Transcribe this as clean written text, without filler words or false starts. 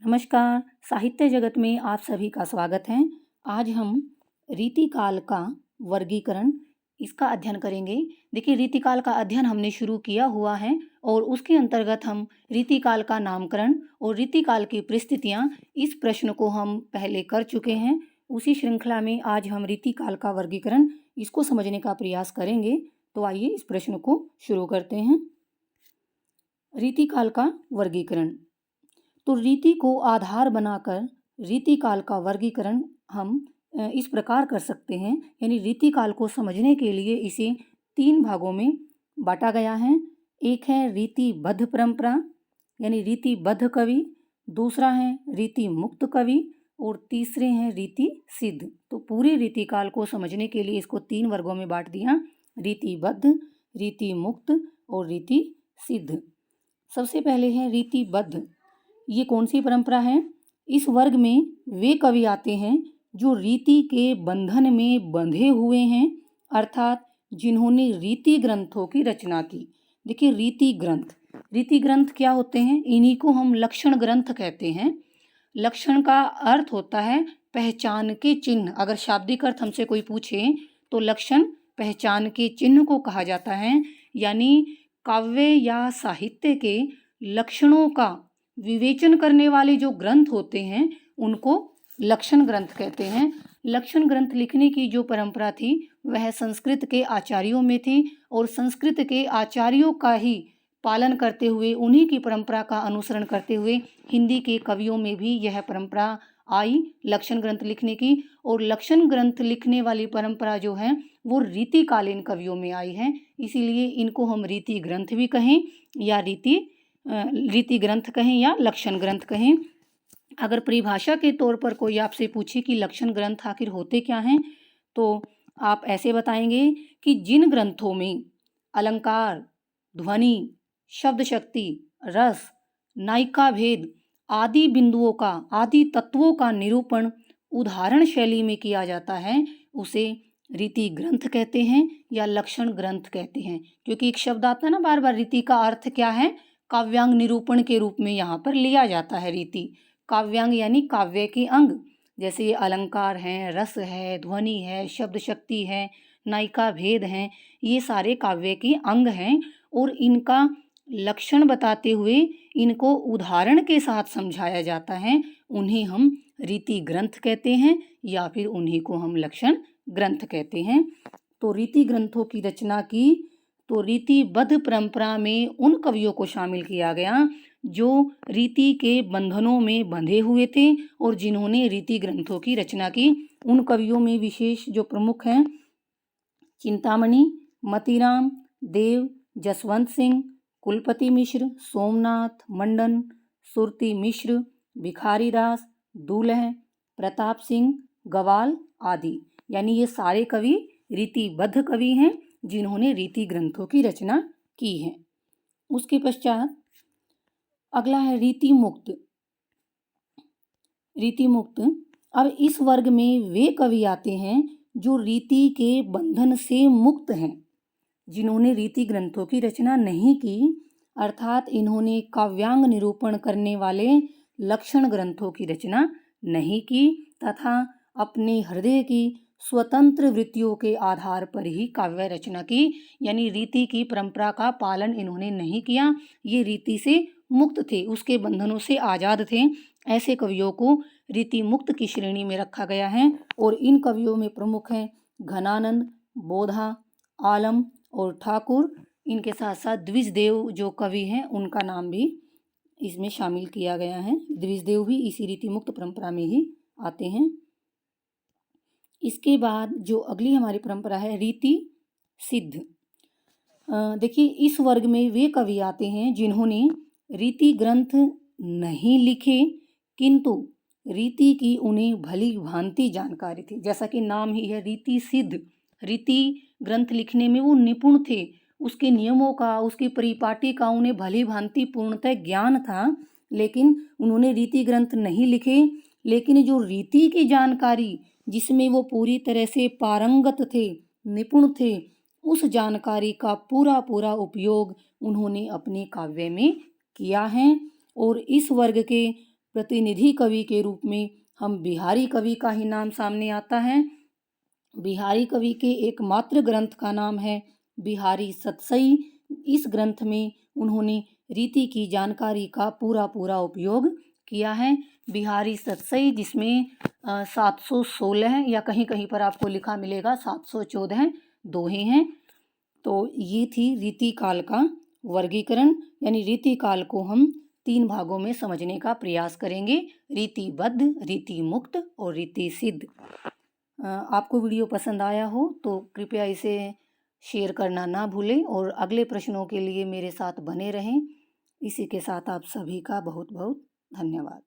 नमस्कार, साहित्य जगत में आप सभी का स्वागत है। आज हम रीतिकाल का वर्गीकरण इसका अध्ययन करेंगे। देखिए, रीतिकाल का अध्ययन हमने शुरू किया हुआ है और उसके अंतर्गत हम रीतिकाल का नामकरण और रीतिकाल की परिस्थितियाँ इस प्रश्न को हम पहले कर चुके हैं। उसी श्रृंखला में आज हम रीतिकाल का वर्गीकरण इसको समझने का प्रयास करेंगे। तो आइए इस प्रश्न को शुरू करते हैं। रीतिकाल का वर्गीकरण। तो रीति को आधार बनाकर रीतिकाल का वर्गीकरण हम इस प्रकार कर सकते हैं। यानी रीतिकाल को समझने के लिए इसे 3 भागों में बांटा गया है। एक है रीतिबद्ध परंपरा यानी रीतिबद्ध कवि, दूसरा है रीति मुक्त कवि और तीसरे हैं रीति सिद्ध। तो पूरे रीतिकाल को समझने के लिए इसको 3 वर्गों में बांट दिया, रीतिबद्ध, रीति मुक्त और रीति सिद्ध। सबसे पहले है रीतिबद्ध। ये कौन सी परंपरा है? इस वर्ग में वे कवि आते हैं जो रीति के बंधन में बंधे हुए हैं, अर्थात जिन्होंने रीति ग्रंथों की रचना की। देखिए, रीति ग्रंथ क्या होते हैं? इन्हीं को हम लक्षण ग्रंथ कहते हैं। लक्षण का अर्थ होता है पहचान के चिन्ह। अगर शाब्दिक अर्थ हमसे कोई पूछे तो लक्षण पहचान के चिन्ह को कहा जाता है। यानी काव्य या साहित्य के लक्षणों का विवेचन करने वाले जो ग्रंथ होते हैं उनको लक्षण ग्रंथ कहते हैं। लक्षण ग्रंथ लिखने की जो परंपरा थी वह संस्कृत के आचार्यों में थी और संस्कृत के आचार्यों का ही पालन करते हुए, उन्हीं की परंपरा का अनुसरण करते हुए हिंदी के कवियों में भी यह परंपरा आई लक्षण ग्रंथ लिखने की। और लक्षण ग्रंथ लिखने वाली परंपरा जो है वो रीतिकालीन कवियों में आई है, इसीलिए इनको हम रीति ग्रंथ भी कहें या रीति ग्रंथ कहें या लक्षण ग्रंथ कहें। अगर परिभाषा के तौर पर कोई आपसे पूछे कि लक्षण ग्रंथ आखिर होते क्या हैं, तो आप ऐसे बताएंगे कि जिन ग्रंथों में अलंकार, ध्वनि, शब्द शक्ति, रस, नायिका भेद आदि बिंदुओं का, आदि तत्वों का निरूपण उदाहरण शैली में किया जाता है, उसे रीति ग्रंथ कहते हैं या लक्षण ग्रंथ कहते हैं। क्योंकि एक शब्द आता है ना बार बार, रीति का अर्थ क्या है? काव्यांग निरूपण के रूप में यहाँ पर लिया जाता है रीति। काव्यांग यानी काव्य के अंग, जैसे ये अलंकार हैं, रस है, ध्वनि है, शब्द शक्ति है, नायिका भेद हैं, ये सारे काव्य के अंग हैं और इनका लक्षण बताते हुए इनको उदाहरण के साथ समझाया जाता है। उन्हें हम रीति ग्रंथ कहते हैं या फिर उन्हीं को हम लक्षण ग्रंथ कहते हैं। तो रीति ग्रंथों की रचना की तो रीतिबद्ध परंपरा में उन कवियों को शामिल किया गया जो रीति के बंधनों में बंधे हुए थे और जिन्होंने रीति ग्रंथों की रचना की। उन कवियों में विशेष जो प्रमुख हैं, चिंतामणि, मतीराम, देव, जसवंत सिंह, कुलपति मिश्र, सोमनाथ, मंडन, सुरती मिश्र, भिखारी दास, दूल्ह, प्रताप सिंह, गवाल आदि। यानी ये सारे कवि रीतिबद्ध कवि हैं जिन्होंने रीति ग्रंथों की रचना की है। उसके पश्चात अगला है रीति मुक्त। रीति मुक्त, अब इस वर्ग में वे कवि आते हैं जो रीति के बंधन से मुक्त हैं, जिन्होंने रीति ग्रंथों की रचना नहीं की, अर्थात इन्होंने काव्यांग निरूपण करने वाले लक्षण ग्रंथों की रचना नहीं की तथा अपने हृदय की स्वतंत्र वृत्तियों के आधार पर ही काव्य रचना की। यानी रीति की परंपरा का पालन इन्होंने नहीं किया, ये रीति से मुक्त थे, उसके बंधनों से आज़ाद थे। ऐसे कवियों को रीति मुक्त की श्रेणी में रखा गया है और इन कवियों में प्रमुख हैं घनानंद, बोधा, आलम और ठाकुर। इनके साथ साथ द्विजदेव जो कवि हैं उनका नाम भी इसमें शामिल किया गया है। द्विजदेव भी इसी रीति मुक्त परंपरा में ही आते हैं। इसके बाद जो अगली हमारी परंपरा है रीति सिद्ध। देखिए, इस वर्ग में वे कवि आते हैं जिन्होंने रीति ग्रंथ नहीं लिखे किंतु रीति की उन्हें भली भांति जानकारी थी। जैसा कि नाम ही है रीति सिद्ध, रीति ग्रंथ लिखने में वो निपुण थे, उसके नियमों का, उसकी परिपाटी का उन्हें भली भांति पूर्णतः ज्ञान था, लेकिन उन्होंने रीति ग्रंथ नहीं लिखे। लेकिन जो रीति की जानकारी जिसमें वो पूरी तरह से पारंगत थे, निपुण थे, उस जानकारी का पूरा पूरा उपयोग उन्होंने अपने काव्य में किया है। और इस वर्ग के प्रतिनिधि कवि के रूप में हम बिहारी कवि का ही नाम सामने आता है। बिहारी कवि के एकमात्र ग्रंथ का नाम है बिहारी सतसई। इस ग्रंथ में उन्होंने रीति की जानकारी का पूरा उपयोग किया है। बिहारी सतसई जिसमें 716 या कहीं पर आपको लिखा मिलेगा 714 दोहे हैं। तो ये थी रीति काल का वर्गीकरण, यानी रीति काल को हम 3 भागों में समझने का प्रयास करेंगे: रीतिबद्ध, रीति मुक्त और रीति सिद्ध। आपको वीडियो पसंद आया हो तो कृपया इसे शेयर करना ना भूलें और अगले प्रश्नों के लिए मेरे साथ बने रहें। इसी के साथ आप सभी का बहुत बहुत धन्यवाद।